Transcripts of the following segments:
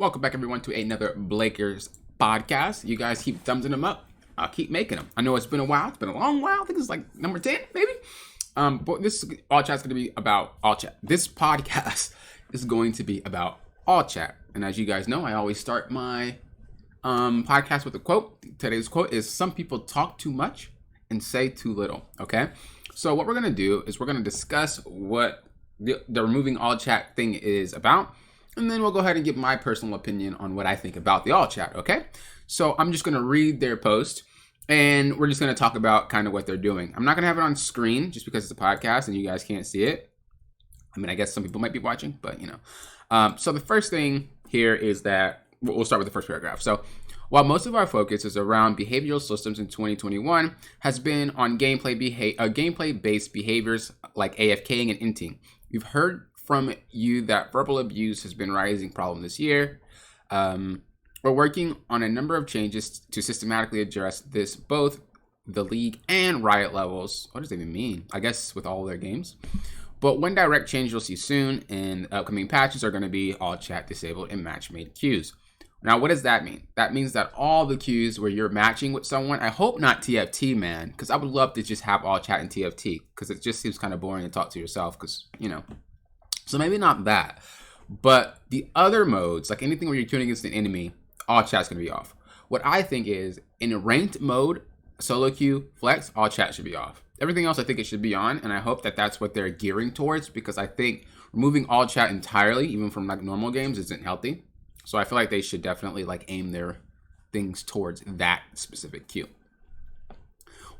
Welcome back, everyone, to another Blakers podcast. You guys keep thumbsing them up. I'll keep making them. I know it's been a while. It's been a long while. I think it's like number 10, maybe. But this all chat's going to be about all chat. This podcast is going to be about all chat. And as you guys know, I always start my podcast with a quote. Today's quote is, "Some people talk too much and say too little." Okay. So what we're going to do is we're going to discuss what the removing all chat thing is about. And then we'll go ahead and give my personal opinion on what I think about the all chat, okay? So I'm just going to read their post, and we're just going to talk about kind of what they're doing. I'm not going to have it on screen just because it's a podcast and you guys can't see it. I mean, I guess some people might be watching, but you know. So the first thing here is that, we'll start with the first paragraph. So, while most of our focus is around behavioral systems in 2021 has been on gameplay-based behaviors like AFKing and inting. We've heard from you that verbal abuse has been a rising problem this year. We're working on a number of changes to systematically address this, both the league and Riot levels. What does that even mean? I guess with all of their games. But one direct change you'll see soon in upcoming patches are going to be all chat disabled and match-made queues. Now, what does that mean? That means that all the queues where you're matching with someone, I hope not TFT, man, because I would love to just have all chat in TFT, because it just seems kind of boring to talk to yourself, because, you know. So maybe not that, but the other modes, like anything where you're queuing against an enemy, all chat's going to be off. What I think is, in a ranked mode, solo queue, flex, all chat should be off. Everything else I think it should be on, and I hope that that's what they're gearing towards, because I think removing all chat entirely, even from like normal games, isn't healthy. So I feel like they should definitely like aim their things towards that specific queue.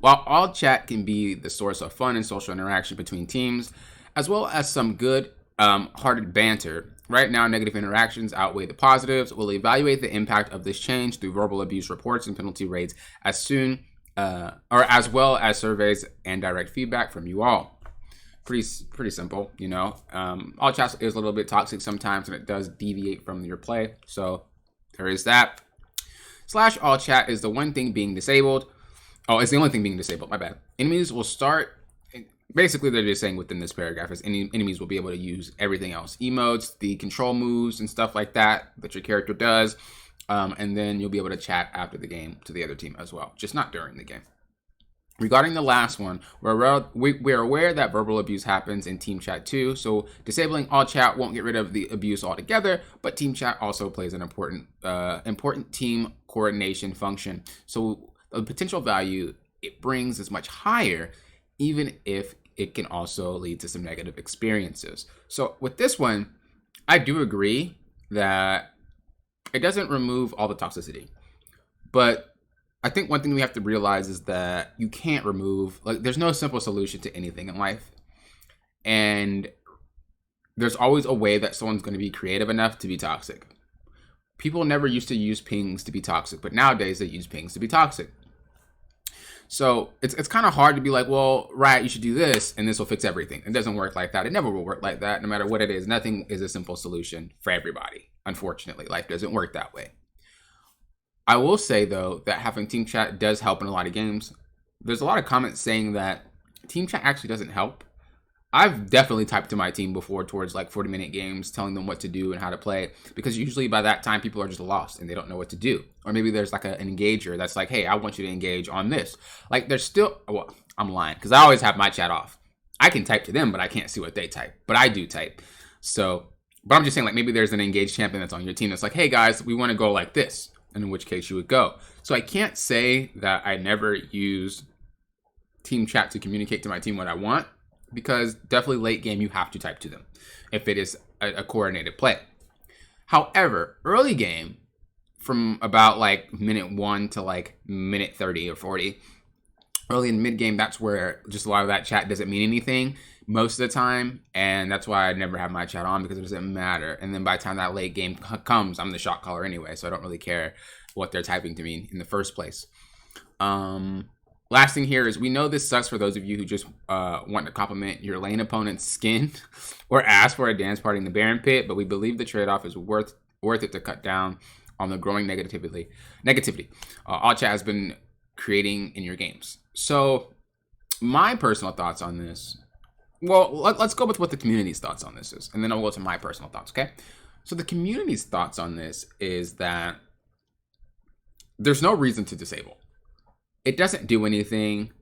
While all chat can be the source of fun and social interaction between teams, as well as some good hearted banter, right now negative interactions outweigh the positives. We'll evaluate the impact of this change through verbal abuse reports and penalty rates as well as surveys and direct feedback from you all. Pretty simple, you know. All chat is a little bit toxic sometimes, and it does deviate from your play. So there is that. / all chat is the one thing being disabled. Oh, it's the only thing being disabled. My bad. Enemies will start. Basically, they're just saying within this paragraph is any enemies will be able to use everything else. Emotes, the control moves, and stuff like that your character does. And then you'll be able to chat after the game to the other team as well, just not during the game. Regarding the last one, we're aware that verbal abuse happens in team chat too, so disabling all chat won't get rid of the abuse altogether, but team chat also plays an important team coordination function. So the potential value it brings is much higher, even if it can also lead to some negative experiences. So with this one, I do agree that it doesn't remove all the toxicity, but I think one thing we have to realize is that you can't remove, like, there's no simple solution to anything in life. And there's always a way that someone's going to be creative enough to be toxic. People never used to use pings to be toxic, but nowadays they use pings to be toxic. So it's kind of hard to be like, well, Riot, you should do this, and this will fix everything. It doesn't work like that. It never will work like that, no matter what it is. Nothing is a simple solution for everybody. Unfortunately, life doesn't work that way. I will say, though, that having team chat does help in a lot of games. There's a lot of comments saying that team chat actually doesn't help. I've definitely typed to my team before towards like 40-minute games, telling them what to do and how to play, because usually by that time people are just lost and they don't know what to do. Or maybe there's like an engager that's like, hey, I want you to engage on this. Like there's still, well, I'm lying because I always have my chat off. I can type to them, but I can't see what they type, but I do type. So, but I'm just saying, like, maybe there's an engaged champion that's on your team that's like, hey guys, we want to go like this, and in which case you would go. So I can't say that I never use team chat to communicate to my team what I want, because definitely late game you have to type to them if it is a coordinated play. However, early game, from about like minute 1 to like minute 30 or 40, early and mid game, that's where just a lot of that chat doesn't mean anything most of the time, and that's why I never have my chat on, because it doesn't matter. And then by the time that late game comes, I'm the shot caller anyway, so I don't really care what they're typing to me in the first place. Last thing here is, we know this sucks for those of you who just want to compliment your lane opponent's skin or ask for a dance party in the Baron pit, but we believe the trade-off is worth it to cut down on the growing negativity all chat has been creating in your games. So my personal thoughts on this, well, let's go with what the community's thoughts on this is, and then I'll go to my personal thoughts, okay? So the community's thoughts on this is that there's no reason to disable. It doesn't do anything.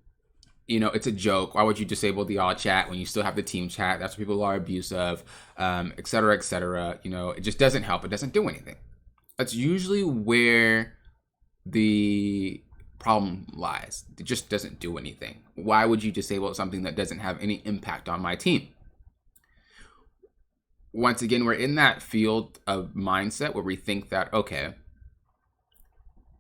It's a joke. Why would you disable the all chat when you still have the team chat? That's what people are abusive, et cetera, et cetera. It just doesn't help. It doesn't do anything. That's usually where the problem lies. It just doesn't do anything. Why would you disable something that doesn't have any impact on my team? Once again, we're in that field of mindset where we think that, okay,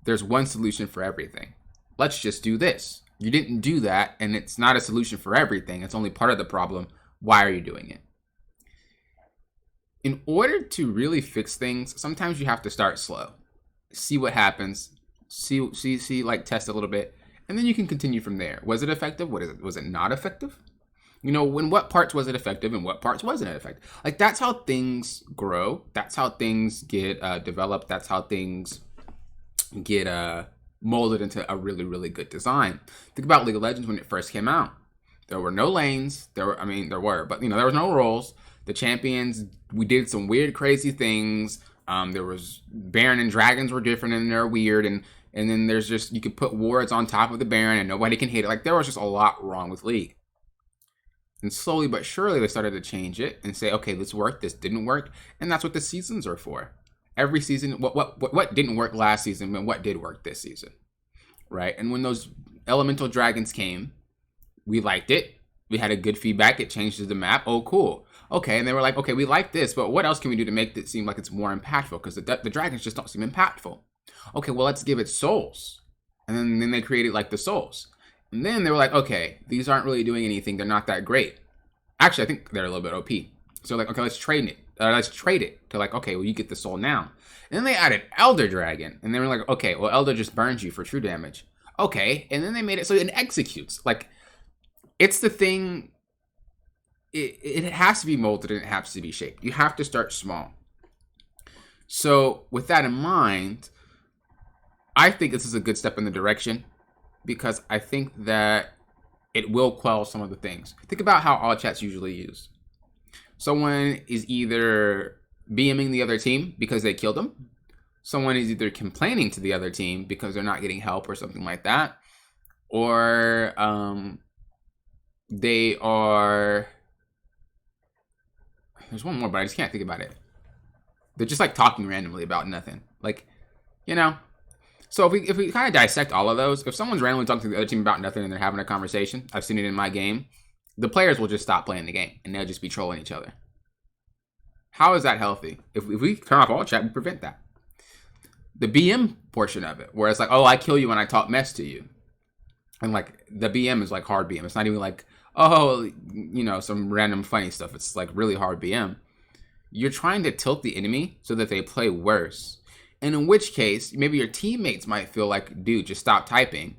there's one solution for everything. Let's just do this. You didn't do that, and it's not a solution for everything. It's only part of the problem. Why are you doing it? In order to really fix things, sometimes you have to start slow. See what happens. See, test a little bit, and then you can continue from there. Was it effective? Was it not effective? In what parts was it effective and what parts wasn't it effective? Like, that's how things grow. That's how things get developed. That's how things get molded into a really, really good design. Think about League of Legends when it first came out. There were no lanes. There were, but there was no roles. The champions, we did some weird, crazy things. There was Baron and Dragons were different and they're weird. And then there's just, you could put wards on top of the Baron and nobody can hit it. Like, there was just a lot wrong with League. And slowly but surely they started to change it and say, okay, this worked, this didn't work. And that's what the seasons are for. Every season, what didn't work last season and what did work this season, right? And when those elemental dragons came, we liked it. We had a good feedback. It changed the map. Oh, cool. Okay, and they were like, okay, we like this, but what else can we do to make it seem like it's more impactful? Because the dragons just don't seem impactful. Okay, well, let's give it souls. And then they created like the souls. And then they were like, okay, these aren't really doing anything. They're not that great. Actually, I think they're a little bit OP. So like, okay, let's trade it. Let's trade it to like, okay, well, you get the soul now. And then they added Elder Dragon. And they were like, okay, well, Elder just burns you for true damage. Okay, and then they made it so it executes. Like, it's the thing. It has to be molded and it has to be shaped. You have to start small. So with that in mind, I think this is a good step in the direction because I think that it will quell some of the things. Think about how all chat's usually used. Someone is either BMing the other team because they killed them. Someone is either complaining to the other team because they're not getting help or something like that. Or they are... There's one more, but I just can't think about it. They're just like talking randomly about nothing. Like, So if we kind of dissect all of those, if someone's randomly talking to the other team about nothing and they're having a conversation, I've seen it in my game, the players will just stop playing the game and they'll just be trolling each other. How is that healthy? If we turn off all chat, we prevent that. The BM portion of it, where it's like, oh, I kill you when I talk mess to you. And like the BM is like hard BM. It's not even like, oh, some random funny stuff. It's like really hard BM. You're trying to tilt the enemy so that they play worse. And in which case, maybe your teammates might feel like, dude, just stop typing.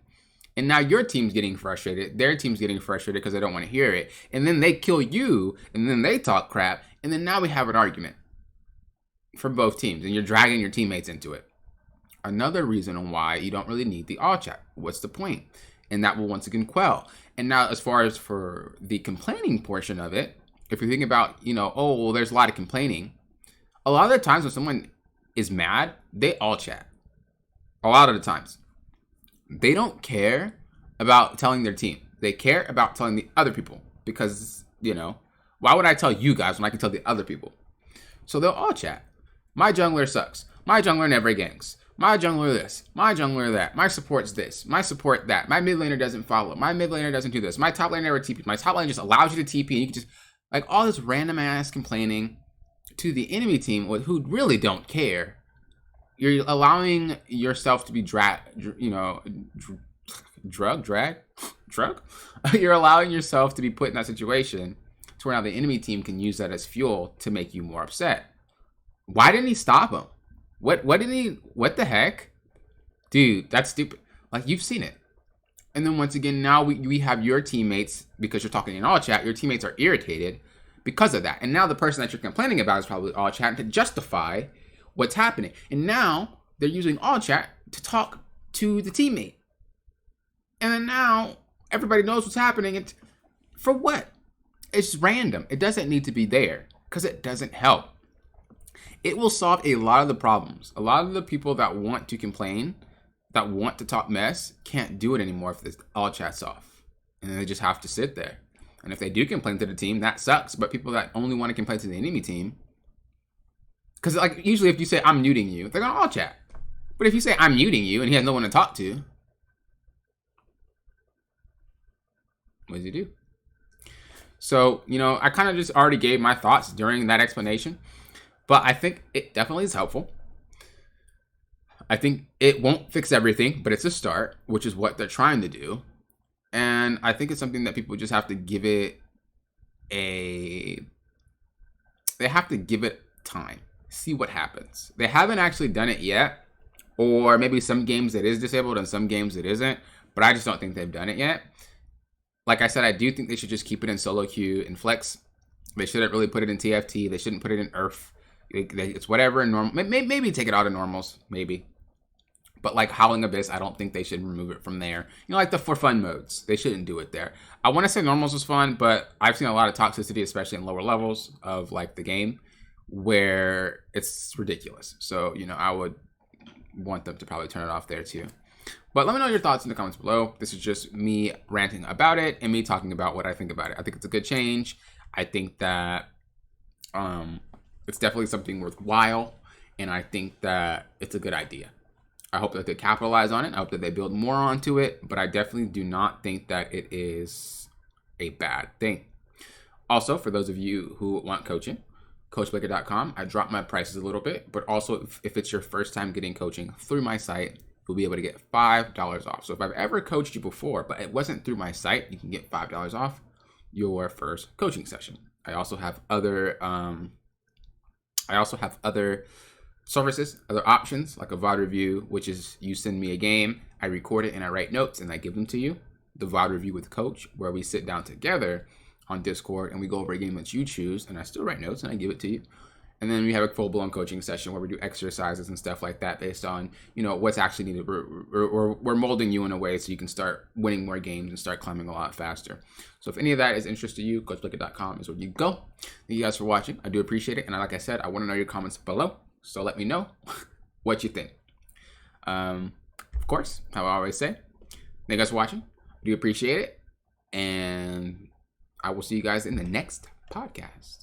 And now your team's getting frustrated. Their team's getting frustrated because they don't want to hear it. And then they kill you. And then they talk crap. And then now we have an argument for both teams. And you're dragging your teammates into it. Another reason why you don't really need the all chat. What's the point? And that will once again quell. And now as far as for the complaining portion of it, if you think about, oh, well, there's a lot of complaining. A lot of the times when someone is mad, they all chat. A lot of the times. They don't care about telling their team. They care about telling the other people. Because, why would I tell you guys when I can tell the other people? So they'll all chat. My jungler sucks. My jungler never ganks. My jungler this. My jungler that. My support's this. My support that. My mid laner doesn't follow. My mid laner doesn't do this. My top laner never TP. My top laner just allows you to TP and you can just, like, all this random ass complaining to the enemy team who really don't care. You're allowing yourself to be drugged. You're allowing yourself to be put in that situation to where now the enemy team can use that as fuel to make you more upset. Why didn't he stop him? What the heck? Dude, that's stupid. Like, you've seen it. And then once again, now we have your teammates, because you're talking in all chat, your teammates are irritated because of that. And now the person that you're complaining about is probably all chat to justify what's happening. And now they're using all chat to talk to the teammate. And then now everybody knows what's happening. For what? It's random. It doesn't need to be there because it doesn't help. It will solve a lot of the problems. A lot of the people that want to complain, that want to talk mess, can't do it anymore if this all chat's off. And then they just have to sit there. And if they do complain to the team, that sucks. But people that only want to complain to the enemy team, because like usually if you say I'm muting you, they're gonna all chat. But if you say I'm muting you and he has no one to talk to, what does he do? So, I kind of just already gave my thoughts during that explanation, but I think it definitely is helpful. I think it won't fix everything, but it's a start, which is what they're trying to do. And I think it's something that people just have to give it they have to give it time, see what happens. They haven't actually done it yet, or maybe some games it is disabled and some games it isn't, but I just don't think they've done it yet. Like I said, I do think they should just keep it in solo queue and flex. They shouldn't really put it in TFT. They shouldn't put it in Earth. It's whatever in normal. Maybe take it out of normals, maybe. But like Howling Abyss, I don't think they should remove it from there. Like the for fun modes, they shouldn't do it there. I want to say normals was fun, but I've seen a lot of toxicity, especially in lower levels of like the game, where it's ridiculous. So, I would want them to probably turn it off there too. But let me know your thoughts in the comments below. This is just me ranting about it and me talking about what I think about it. I think it's a good change. I think that it's definitely something worthwhile, and I think that it's a good idea. I hope that they capitalize on it. I hope that they build more onto it, but I definitely do not think that it is a bad thing. Also, for those of you who want coaching, coachblaker.com, I dropped my prices a little bit, but also if it's your first time getting coaching through my site, you'll be able to get $5 off. So if I've ever coached you before, but it wasn't through my site, you can get $5 off your first coaching session. I also have other services, other options, like a VOD review, which is you send me a game, I record it and I write notes and I give them to you. The VOD review with coach, where we sit down together on Discord and we go over a game that you choose, and I still write notes and I give it to you. And then we have a full-blown coaching session where we do exercises and stuff like that based on, what's actually needed. We're molding you in a way so you can start winning more games and start climbing a lot faster. So if any of that is interest to you, coachblaker.com is where you go. Thank you guys for watching. I do appreciate it. And like I said, I want to know your comments below. So let me know what you think. Of course, how I always say, thank you guys for watching. I do appreciate it. And I will see you guys in the next podcast.